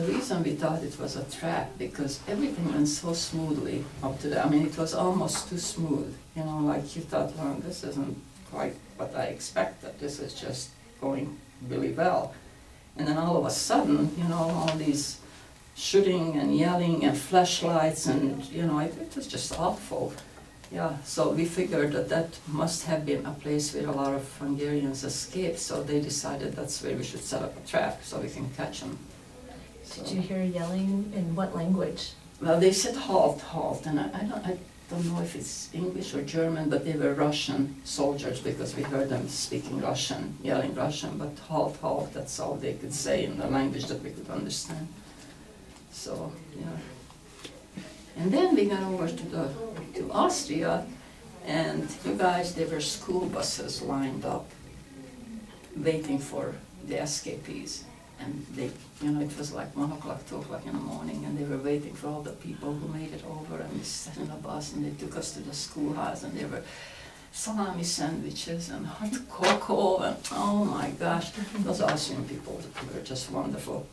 the reason we thought it was a trap, because everything went so smoothly up to that. I mean, it was almost too smooth, you know, like you thought, well, this isn't quite what I expected. This is just going really well. And then all of a sudden, you know, all these shooting and yelling and flashlights, and, you know, it was just awful. Yeah, so we figured that that must have been a place where a lot of Hungarians escaped, so they decided that's where we should set up a trap so we can catch them. So, did you hear yelling in what language? well, they said halt, halt, and I don't know if it's English or German, but they were Russian soldiers, because we heard them speaking Russian, yelling Russian, but halt, halt, that's all they could say in the language that we could understand. So, yeah. And then we got over to Austria, and you guys, there were school buses lined up, waiting for the escapees. And they, you know, it was like 1 o'clock, 2 o'clock in the morning, and they were waiting for all the people who made it over, and we sat in a bus, and they took us to the schoolhouse, and there were salami sandwiches and hot cocoa, and oh my gosh, those Austrian people were just wonderful.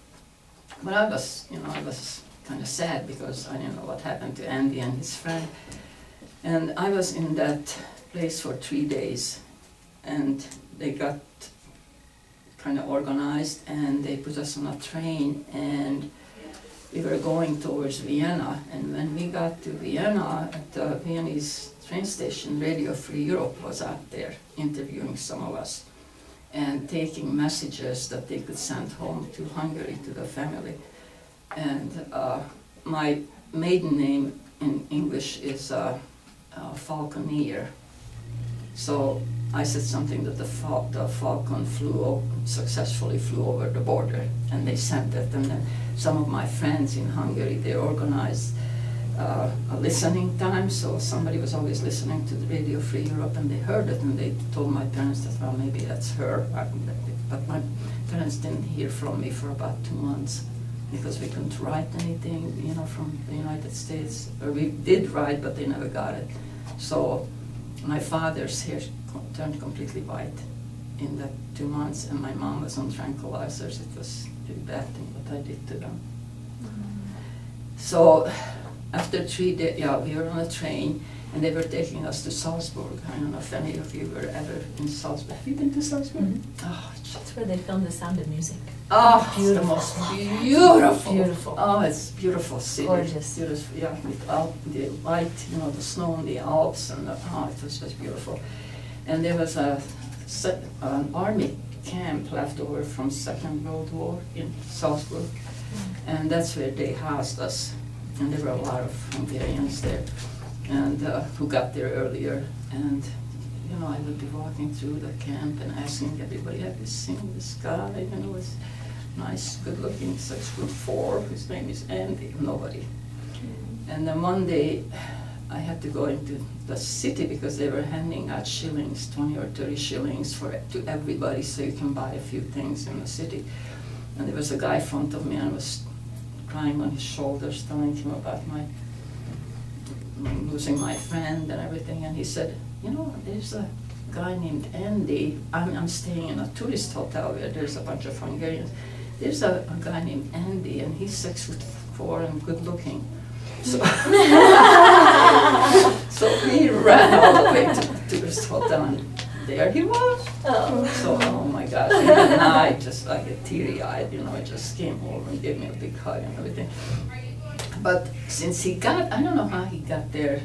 But I was, you know, I was kind of sad because I didn't know what happened to Andy and his friend. And I was in that place for 3 days, and they got kind of organized, and they put us on a train, and we were going towards Vienna. And when we got to Vienna, at the Viennese train station, Radio Free Europe was out there interviewing some of us and taking messages that they could send home to Hungary to the family. And my maiden name in English is Falconeer. So I said something that the falcon successfully flew over the border, and they sent it. And then some of my friends in Hungary, they organized a listening time, so somebody was always listening to the Radio Free Europe, and they heard it, and they told my parents that, well, maybe that's her. But my parents didn't hear from me for about 2 months, because we couldn't write anything, you know, from the United States. Or we did write, but they never got it. So my father's hair turned completely white in that 2 months, and my mom was on tranquilizers. It was a bad thing what I did to them. So after 3 days, yeah, we were on a train, and they were taking us to Salzburg. I don't know if any of you were ever in Salzburg. Have you been to Salzburg? Mm-hmm. Oh, that's where they filmed The Sound of Music. Oh, it's the most beautiful. Beautiful. Oh, it's beautiful city. Gorgeous. Beautiful, yeah, with the white, you know, the snow in the Alps, and oh, it was just beautiful. And there was an army camp left over from Second World War in Salzburg, and that's where they housed us. And there were a lot of Hungarians there, and who got there earlier. And you know, I would be walking through the camp and asking everybody, have you seen this guy? You know, this nice, good-looking 6'4", his name is Andy. Nobody. And then one day, I had to go into the city because they were handing out shillings, 20 or 30 shillings to everybody, so you can buy a few things in the city. And there was a guy in front of me, and I was crying on his shoulders, telling him about losing my friend and everything. And he said, you know, there's a guy named Andy. I'm staying in a tourist hotel where there's a bunch of Hungarians. There's a guy named Andy, and he's 6'4" and good looking. So, so we ran all the way to the tourist hotel, and there he was. Oh. So, oh my gosh, and I just like a teary-eyed, you know, I just came over and gave me a big hug and everything. But since he got, I don't know how he got there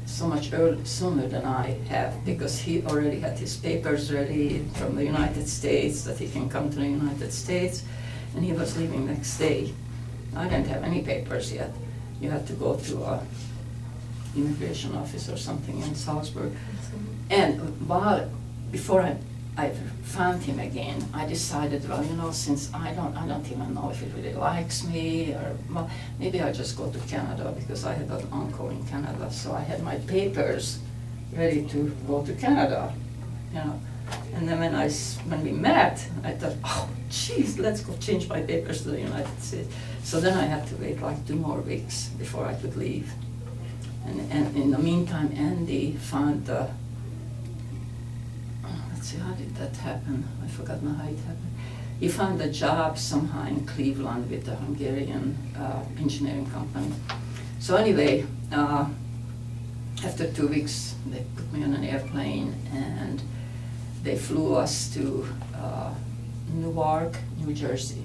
so much sooner than I have, because he already had his papers ready from the United States, that he can come to the United States, and he was leaving next day. I didn't have any papers yet. You had to go to a immigration office or something in Salzburg. And before I found him again, I decided, well, you know, since I don't even know if he really likes me, or well, maybe I'll just go to Canada, because I had an uncle in Canada, so I had my papers ready to go to Canada, you know. And then when we met, I thought, oh, geez, let's go change my papers to the United States. So then I had to wait like 2 more weeks before I could leave. And in the meantime, Andy found let's see, how did that happen? I forgot now how it happened. he found a job somehow in Cleveland with a Hungarian engineering company. So anyway, after 2 weeks, they put me on an airplane and they flew us to Newark, New Jersey.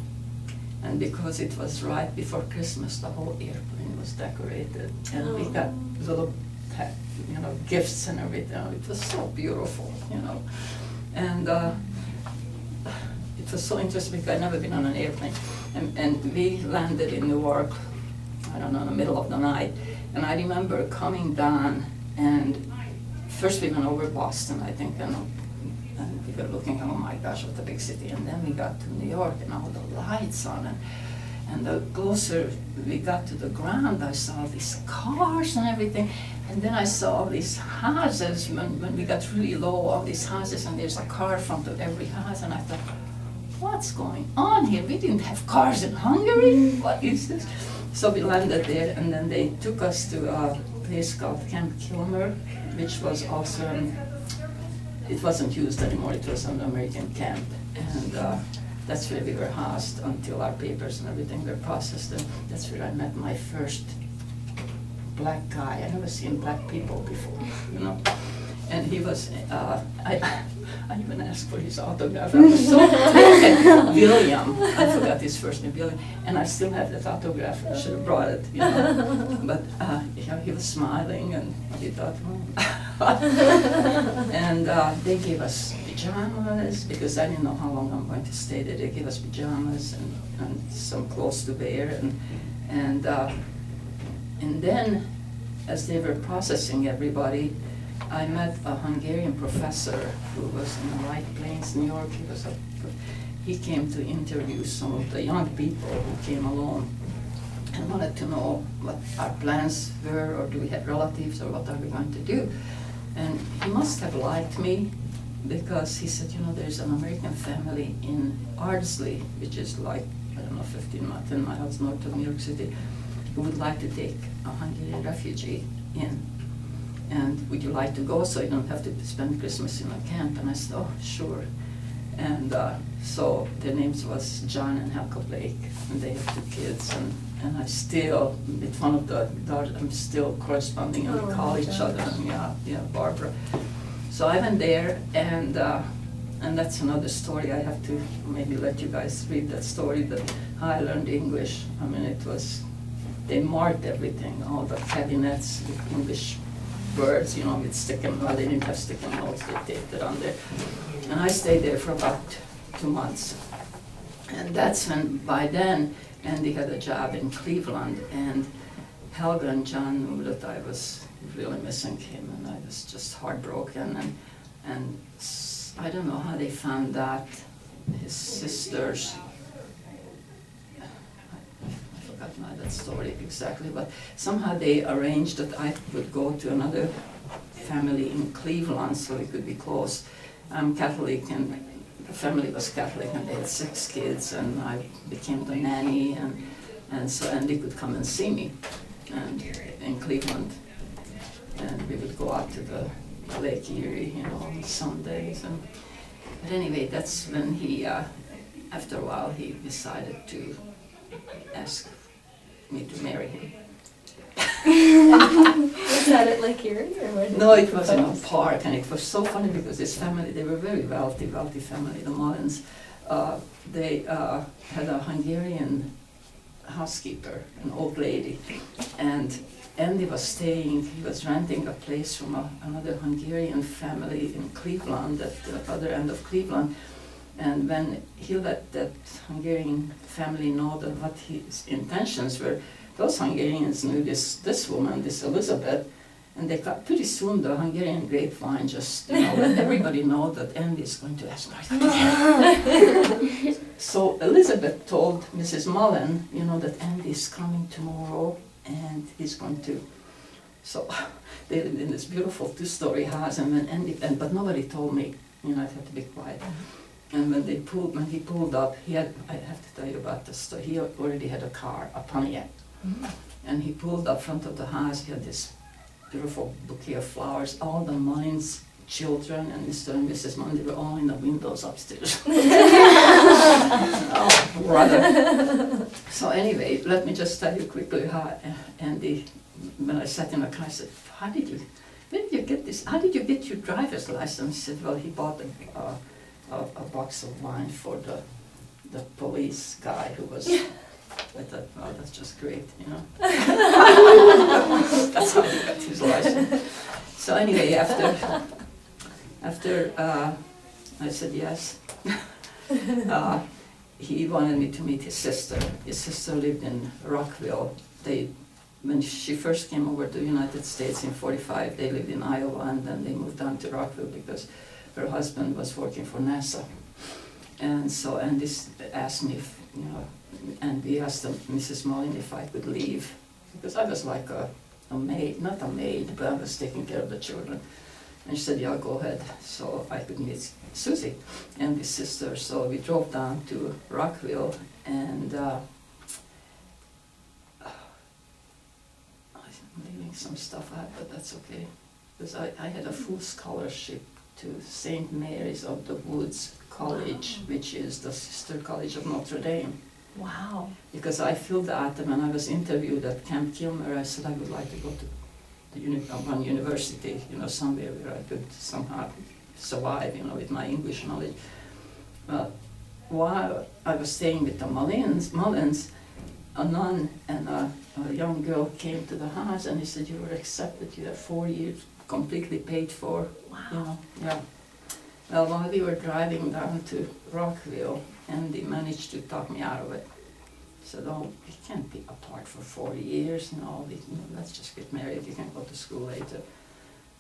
And because it was right before Christmas, the whole airplane was decorated, and we got little, gifts and everything. It was so beautiful, and it was so interesting because I'd never been on an airplane, and we landed in Newark, I don't know, in the middle of the night, and I remember coming down, and first we went over Boston, I think, and we were looking, oh my gosh, what a big city. And then we got to New York and all the lights on it. And the closer we got to the ground, I saw these cars and everything. And then I saw all these houses, when we got really low, all these houses, and there's a car in front of every house. And I thought, what's going on here? We didn't have cars in Hungary? What is this? So we landed there, and then they took us to a place called Camp Kilmer, which was also it wasn't used anymore, it was an American camp, and that's where we were housed until our papers and everything were processed, and that's where I met my first black guy. I never seen black people before, and he was, I even asked for his autograph. I was so taken. William, I forgot his first name, William, and I still have that autograph. I should have brought it, But he was smiling, and he thought, and they gave us pajamas, because I didn't know how long I'm going to stay there. They gave us pajamas and some clothes to wear, and then, as they were processing everybody, I met a Hungarian professor who was in the White Plains, New York. He came to interview some of the young people who came along and wanted to know what our plans were, or do we have relatives, or what are we going to do. And he must have liked me, because he said, there's an American family in Ardsley, which is like, I don't know, 10 miles north of New York City, who would like to take a Hungarian refugee in. And would you like to go so you don't have to spend Christmas in a camp? And I said, oh, sure. And so their names was John and Helga Blake, and they have 2 kids. And I still, with one of the daughters, I'm still corresponding, and we call each other. And yeah, Barbara. So I went there, and that's another story. I have to maybe let you guys read that story, how I learned English. I mean, it was, they marked everything, all the cabinets with English words, with stick-and, well, they didn't have stick-and notes, they taped it on there. And I stayed there for about 2 months. And that's when, by then, Andy had a job in Cleveland, and Helga and John knew that I was really missing him, and I was just heartbroken. And I don't know how they found that. His sisters, I forgot now that story exactly, but somehow they arranged that I would go to another family in Cleveland so we could be close. I'm Catholic, and the family was Catholic, and they had 6 kids, and I became the nanny, and so Andy could come and see me in Cleveland, and we would go out to the Lake Erie, on Sundays. But anyway, that's when he, after a while, he decided to ask me to marry him. Was that at Lake Erie, or where? No, it was in a park, and it was so funny because his family, they were very wealthy family, the Mullins. They had a Hungarian housekeeper, an old lady, and Andy was he was renting a place from another Hungarian family in Cleveland, at the other end of Cleveland. And when he let that Hungarian family know what his intentions were, those Hungarians knew this woman, this Elizabeth, and they got, pretty soon the Hungarian grapevine just let everybody know that Andy is going to ask Martha to marry. So Elizabeth told Mrs. Mullen, that Andy is coming tomorrow, and he's going to. So they lived in this beautiful 2-story house, and when but nobody told me. I had to be quiet. And when he pulled up, I have to tell you about this story. He already had a car, a Pontiac. And he pulled up front of the house. He had this beautiful bouquet of flowers. All the Mullins children and Mr. and Mrs. Mullen, they were all in the windows upstairs. Oh, rather. So anyway, let me just tell you quickly how Andy, when I sat in the car, I said, where did you get this? How did you get your driver's license? He said, well, he bought a box of wine for the police guy who was, I thought, well, that's just great, you know. That's how he got his license. So anyway, after I said yes, he wanted me to meet his sister. His sister lived in Rockville. When she first came over to the United States in '45, they lived in Iowa, and then they moved down to Rockville because her husband was working for NASA. And so Andy asked me if, you know, and we asked Mrs. Mullin if I could leave, because I was like a maid, not a maid, but I was taking care of the children. And she said, yeah, go ahead. So I could meet Susie and his sister. So we drove down to Rockville, and I'm leaving some stuff out, but that's okay. Because I had a full scholarship to St. Mary's of the Woods College, which is the sister college of Notre Dame. Wow. Because I filled out, when I was interviewed at Camp Kilmer, I said I would like to go to one university, you know, somewhere where I could somehow survive, you know, with my English knowledge. Well, while I was staying with the Mullins, a nun and a young girl came to the house, and he said, you were accepted, you have 4 years completely paid for. Wow. You know, yeah. Well, while we were driving down to Rockville, Andy managed to talk me out of it. He said, oh, we can't be apart for 40 years, you know, let's just get married, you can go to school later.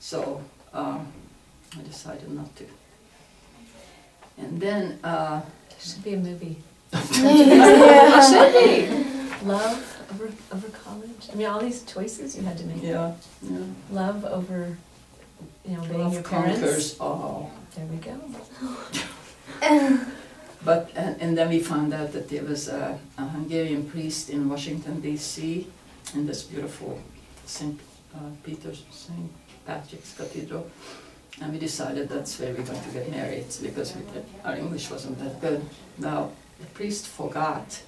So I decided not to. And then... There should be a movie. Yeah. Should be. Love over college. I mean, all these choices you had to make. Yeah, yeah. Love over, you know, being Love your parents. conquers all. There we go. But, and then we found out that there was a Hungarian priest in Washington, D.C., in this beautiful St. Patrick's Cathedral. And we decided that's where we're going to get married, because our English wasn't that good. Now, the priest forgot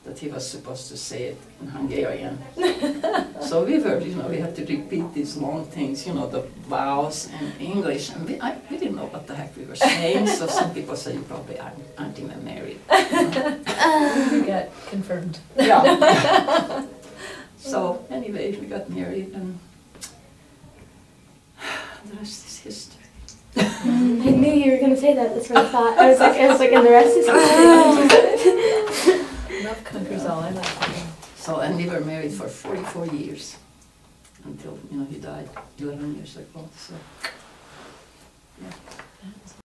that he was supposed to say it in Hungarian. So we were, you know, we had to repeat these long things, you know, the vowels in English, and we didn't know what the heck we were saying, so some people said, you probably aren't even married. You got confirmed. Yeah. So anyway, we got married, and the rest is history. I knew you were going to say that. That's what I thought. I was like, and the rest is history. Love conquers all. I like that. So, and we were married for 44 years until, you know, he died 11 years ago. So, yeah.